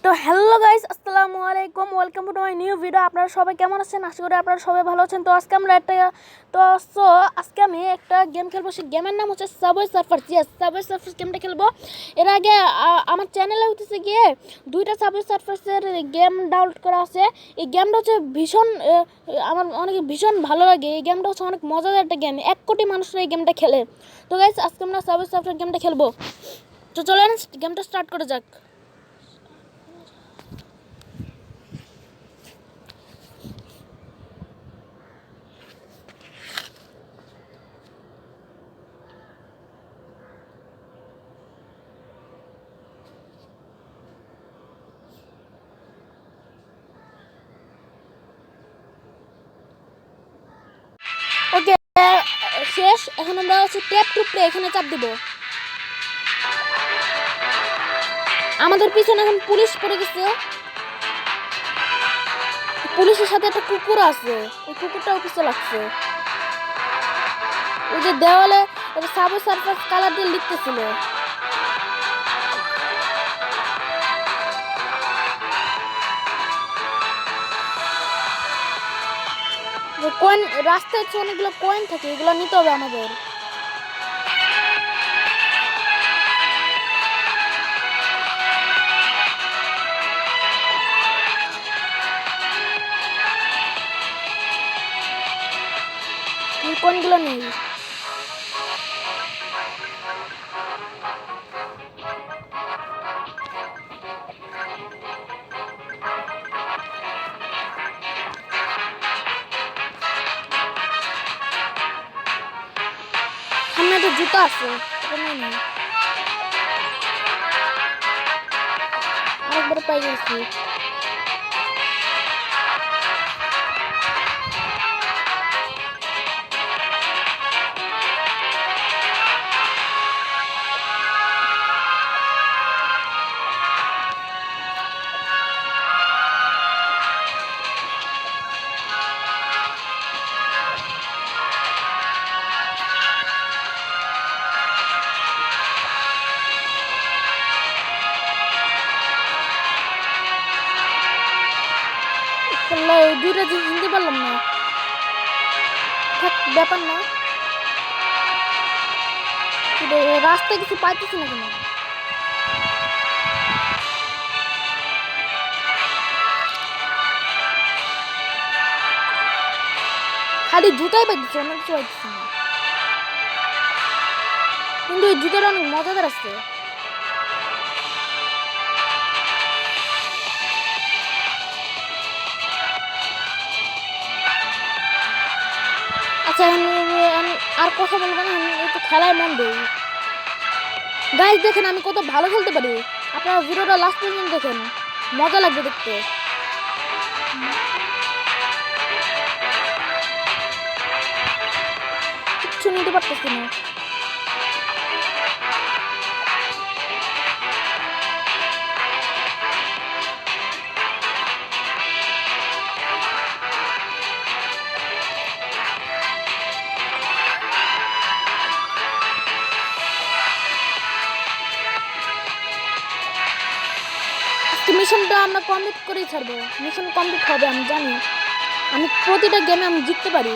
তো hello guys, আসসালামু আলাইকুম। Welcome to my new video. আপনারা সবাই কেমন আছেন? আশা করি আপনারা সবাই ভালো আছেন। তো আজকে আমি একটা গেম খেলবো। সেই গেমের নাম হচ্ছে subway Surfers. Yes, subway Surfers গেমটা খেলবো। এর আগে আমার চ্যানেলে হইতেছে গিয়ে দুইটা সাবওয়ে সার্ফার্সের গেম ডাউনলোড করা আছে। এই গেমটা হচ্ছে আমার অনেক ভীষণ ভালো লাগে। এই গেমটা হচ্ছে অনেক মজাদার একটা গেম। 1 কোটি মানুষরা এই গেমটা খেলে। তো গাইস, আজকে আমরা সাবওয়ে সার্ফার্স গেমটা খেলবো। তো চলেন গেমটা স্টার্ট করা যাক। ওকে, শেষ। এখন আমরা হচ্ছে ট্যাপ টু প্লে, এখানে চাপ দিব। আমাদের পিছনে এখন পুলিশ পড়ে গেছে। পুলিশের সাথে একটা কুকুর আছে, ওই কুকুরটাও পিছে লাগছে। ওই যে দেওয়ালে সাবওয়ে সার্ফার্স কালার দিয়ে লিখতেছিল। কয়েন রাস্তায় হচ্ছে অনেকগুলো কয়েন থাকে, এগুলো নিতে হবে আমাদের। কয়েনগুলো নেই। সামনে একটা জুতা আছে, এটা নিয়ে নেই। আরেকবার পাই গেছি। এই দুইটা জিনিস কিনতে পারলাম না। থাক, ব্যাপার না। রাস্তায় কিছু পাইতেছি না কেন? খালি জুতাই পাইতেছি, অন্য কিছু পাইতেছি না। কিন্তু এই জুতাটা অনেক মজাদার আছে। আচ্ছা, আমি আর কথা বলবো না, আমি একটু খেলায় মন দিই। গাইস দেখেন আমি কত ভালো খেলতে পারি। আপনারা ভিডিওটা লাস্ট পর্যন্ত দেখেন, মজা লাগবে দেখতে। কিচ্ছু নিতে পারতেছি না। মিশনটা আমরা কমপ্লিট করেই ছাড়বো। মিশন কমপ্লিট হবে, আমি জানি। আমি প্রতিটা গেমে আমি জিততে পারি।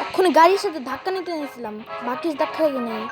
এক্ষুনি গাড়ির সাথে ধাক্কা নিতে নিয়েছিলাম, বাকি ধাক্কা লেগে নেই।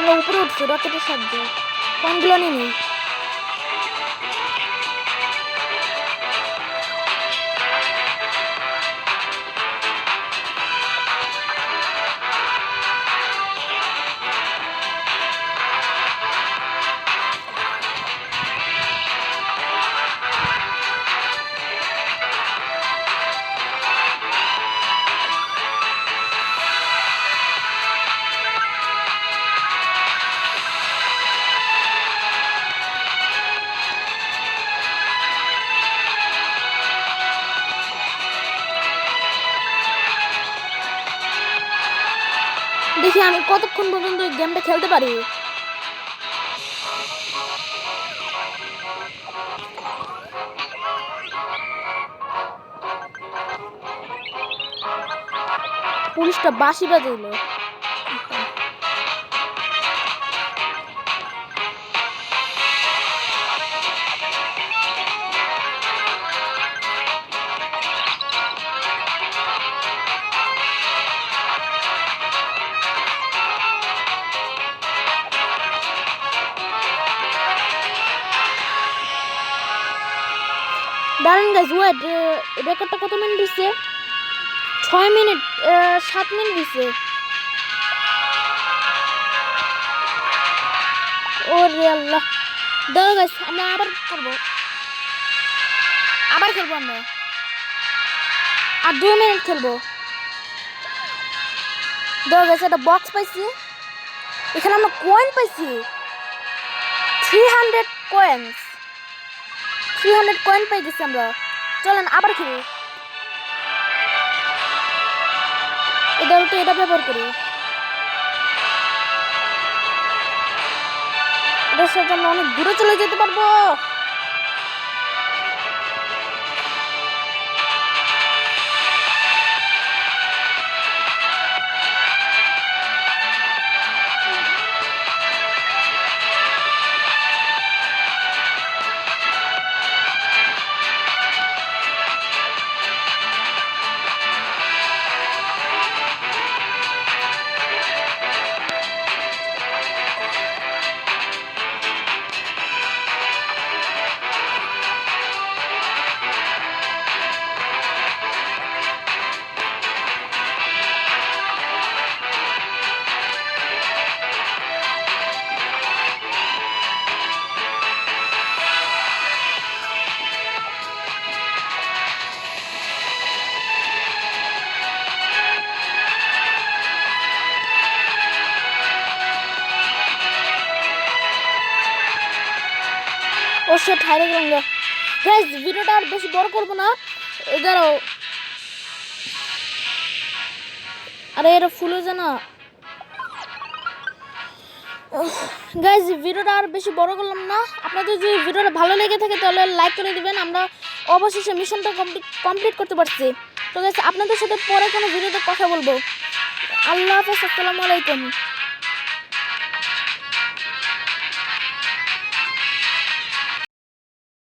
আমরা উপরে উঠছি রকেটের সাহায্যে। পয়েন্টগুলো নিয়ে নিই। দেখি আমি কতক্ষণ পর্যন্ত এই গেমটা খেলতে পারি। পুলিশটা বাঁশি বাজাইলো। দাঁড়ান গাইজ, ওয়েট, রেকর্ডটা কত মিনিট দিচ্ছে? 6 মিনিট 7 মিনিট দিচ্ছে। ওরে আল্লাহ, দেখো গাইজ আমরা আবার খেলবো আমরা। আর 2 মিনিট খেলবো। দেখো গাইজ একটা বক্স পাইছি, এখানে আমরা কয়েন পাইছি 300 কয়েন্স। 300 কয়েন পাই গেছি আমরা। চলেন আবার খেলি। এটা ব্যবহার করি। এটার সাথে আমরা অনেক দূরে চলে যেতে পারবো। ও শিট, হারিয়ে গেলাম গা। গাইস ভিডিওটা আর বেশি বড় করব না। দাঁড়াও, আরে এটা ফুল হয়ে যায় না। গাইস ভিডিওটা আর বেশি বড় করলাম না। আপনাদের যদি ভিডিওটা ভালো লেগে থাকে তাহলে লাইক করে দিবেন। আমরা অবশেষে মিশনটা কমপ্লিট করতে পারছি। তো গাইস আপনাদের সাথে পরে কোনো ভিডিওতে কথা বলবো। আল্লাহ হাফেজ, আসসালামু আলাইকুম।